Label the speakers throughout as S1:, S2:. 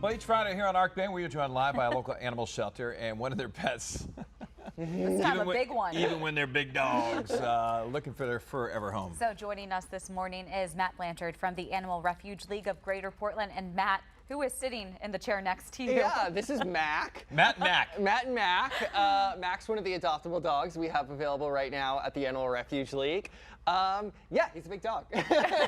S1: Well, each Friday here on ARC Maine, we are joined live by a local animal shelter, and one of their pets,
S2: This time a big one.
S1: even when they're big dogs, looking for their forever home.
S2: So joining us this morning is Matt Blanchard from the Animal Refuge League of Greater Portland. And Matt, who is sitting in the chair next to you.
S3: Yeah, this is Mack.
S1: Matt and Mack.
S3: Matt and Mack. Mack's one of the adoptable dogs we have available right now at the Animal Refuge League. Yeah, he's a big dog.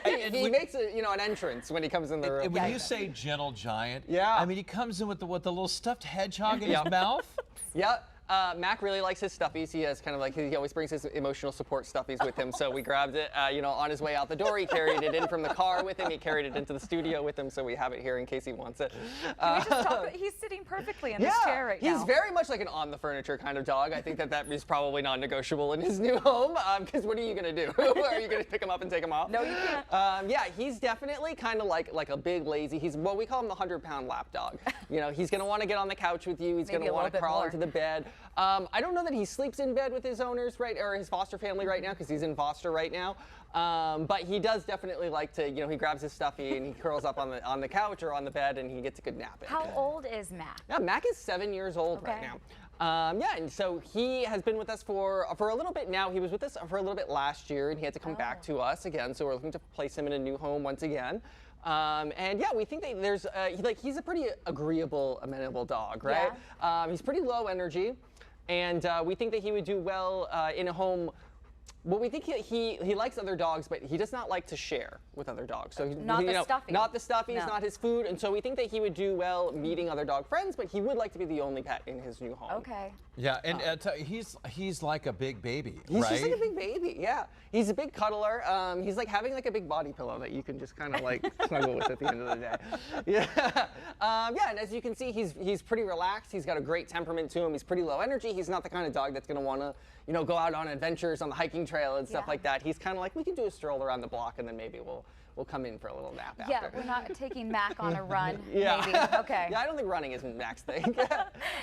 S3: he makes an entrance when he comes in the room.
S1: And when you say gentle giant,
S3: yeah,
S1: I mean he comes in with the little stuffed hedgehog in his mouth.
S3: Yeah. Mack really likes his stuffies. He has kind of like, he always brings his emotional support stuffies with him. So we grabbed it, on his way out the door. He carried it in from the car with him. He carried it into the studio with him. So we have it here in case he wants it.
S2: Can we just talk about, he's sitting perfectly in this chair right now.
S3: He's very much like an on the furniture kind of dog. I think that is probably non-negotiable in his new home. Because what are you going to do? Are you going to pick him up and take him off?
S2: No, you can't.
S3: Yeah, he's definitely kind of like a big lazy. He's what we call him the 100-pound lap dog. He's going to want to get on the couch with you. He's going to want to crawl into the bed. I don't know that he sleeps in bed with his owners, right, or his foster family right now, because he's in foster right now. But he does definitely like to, he grabs his stuffy and he curls up on the couch or on the bed and he gets a good nap in.
S2: How old is Mack?
S3: Yeah, Mack is 7 years old right now. Yeah, and so he has been with us for a little bit now. He was with us for a little bit last year, and he had to come back to us again. So we're looking to place him in a new home once again. And yeah, we think that there's he's a pretty agreeable, amenable dog, right? Yeah. He's pretty low energy. And we think that he would do well in a home. Well, we think he likes other dogs, but he does not like to share with other dogs. So
S2: not the stuffy.
S3: Not the stuffies, not his food. And so we think that he would do well meeting other dog friends, but he would like to be the only pet in his new home.
S2: Okay.
S1: Yeah, and he's like a big baby,
S3: he's
S1: right?
S3: He's just like a big baby, yeah. He's a big cuddler. He's like having like a big body pillow that you can just kind of like snuggle with at the end of the day. Yeah. Yeah, and as you can see, he's pretty relaxed. He's got a great temperament to him. He's pretty low energy. He's not the kind of dog that's going to want to, go out on adventures on the hiking trail and stuff like that. He's kind of like, we can do a stroll around the block and then maybe we'll come in for a little nap after.
S2: Yeah, we're not taking Mack on a run, maybe. Okay.
S3: Yeah, I don't think running is Mack's thing.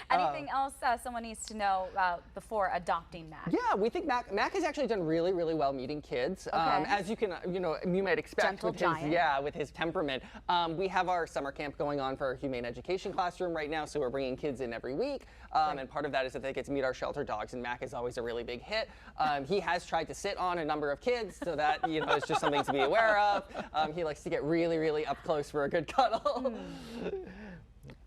S2: Anything else someone needs to know before adopting Mack?
S3: Yeah, we think Mack has actually done really, really well meeting kids. As you can, you might expect with his temperament. We have our summer camp going on for our humane education classroom right now, so we're bringing kids in every week. And part of that is that they get to meet our shelter dogs, and Mack is always a really big hit. He has tried to sit on a number of kids, so that it's just something to be aware of. He likes to get really, really up close for a good cuddle.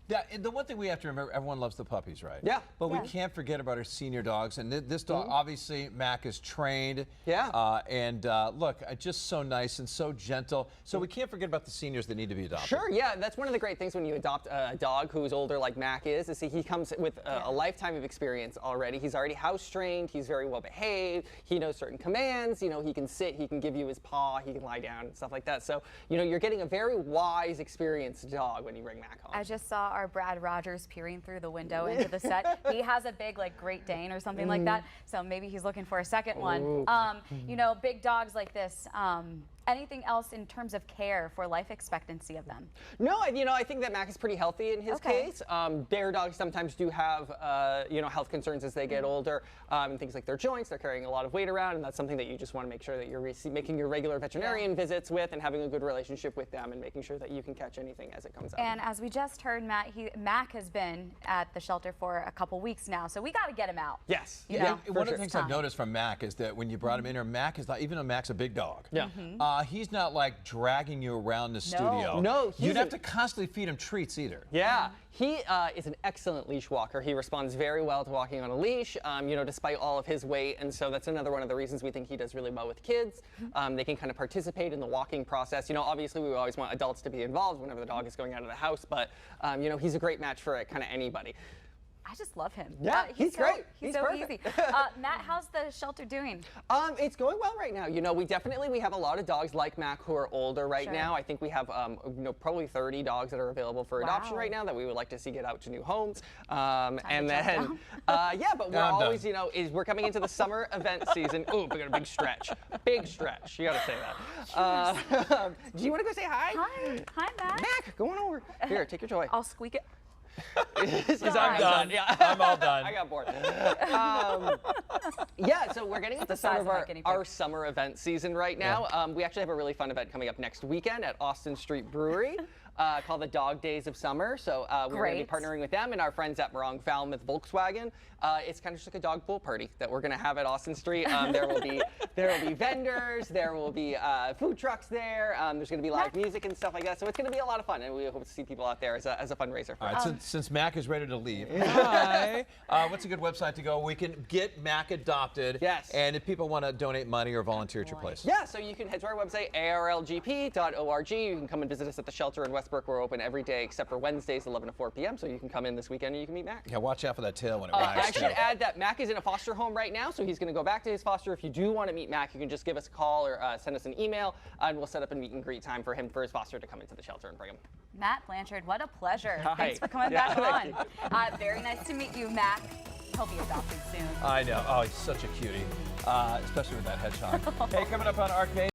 S1: Yeah, the one thing we have to remember, everyone loves the puppies, right?
S3: Yeah.
S1: But we can't forget about our senior dogs. And this dog, obviously, Mack is trained.
S3: Yeah.
S1: And look, just so nice and so gentle. So we can't forget about the seniors that need to be adopted.
S3: Sure, yeah. That's one of the great things when you adopt a dog who's older like Mack is he comes with a lifetime of experience already. He's already house trained. He's very well behaved. He knows certain commands. He can sit. He can give you his paw. He can lie down and stuff like that. So, you're getting a very wise, experienced dog when you bring Mack home.
S2: I just saw our Brad Rogers peering through the window into the set. He has a big Great Dane or something like that, so maybe he's looking for a second one. Big dogs like this. Anything else in terms of care for life expectancy of them?
S3: No, I think that Mack is pretty healthy in his case. Their dogs sometimes do have, health concerns as they get older, and things like their joints. They're carrying a lot of weight around, and that's something that you just want to make sure that you're making your regular veterinarian visits with and having a good relationship with them and making sure that you can catch anything as it comes up.
S2: And as we just heard, Mack has been at the shelter for a couple weeks now, so we got to get him out.
S3: Yes.
S1: One of the things I've noticed from Mack is that when you brought him in here, Mack is not, even though Mack's a big dog, he's not like dragging you around the studio.
S3: No,
S1: you'd have to constantly feed him treats either.
S3: Yeah, he is an excellent leash walker. He responds very well to walking on a leash, despite all of his weight. And so that's another one of the reasons we think he does really well with kids. They can kind of participate in the walking process. Obviously we always want adults to be involved whenever the dog is going out of the house, but he's a great match for kind of anybody.
S2: I just love him.
S3: Yeah, he's great.
S2: He's so easy. Matt, how's the shelter doing?
S3: It's going well right now. We have a lot of dogs like Mack who are older right now. I think we have probably 30 dogs that are available for adoption right now that we would like to see get out to new homes. But we're always, we're coming into the summer event season. Ooh, we got a big stretch. Big stretch. You got to say that. Do you want to go say hi?
S2: Hi, Matt.
S3: Mack, go on over. Here, take your toy.
S2: I'll squeak it.
S1: Because I'm done. Yeah. I'm all done.
S3: I got bored. So we're getting at the start of our summer event season right now. We actually have a really fun event coming up next weekend at Austin Street Brewery. called the Dog Days of Summer. So we're going to be partnering with them and our friends at Morong Falmouth Volkswagen. It's kind of just like a dog pool party that we're going to have at Austin Street. There will be vendors, there will be food trucks there. There's going to be live music and stuff like that. So it's going to be a lot of fun, and we hope to see people out there as a fundraiser.
S1: All right, since Mack is ready to leave, hi. What's a good website to go? We can get Mack adopted.
S3: Yes.
S1: And if people want to donate money or volunteer at your place.
S3: Yeah, so you can head to our website, arlgp.org. You can come and visit us at the shelter in Westbrook. We're open every day except for Wednesdays, 11 to 4 p.m. So you can come in this weekend and you can meet Mack.
S1: Yeah, watch out for that tail when it wags.
S3: I should add that Mack is in a foster home right now, so he's going to go back to his foster. If you do want to meet Mack, you can just give us a call or send us an email, and we'll set up a meet and greet time for his foster to come into the shelter and bring him.
S2: Matt Blanchard, what a pleasure.
S3: Hi.
S2: Thanks for coming back on. Very nice to meet you, Mack. He'll be adopted soon.
S1: I know. Oh, he's such a cutie, especially with that hedgehog. Hey, coming up on Arcade.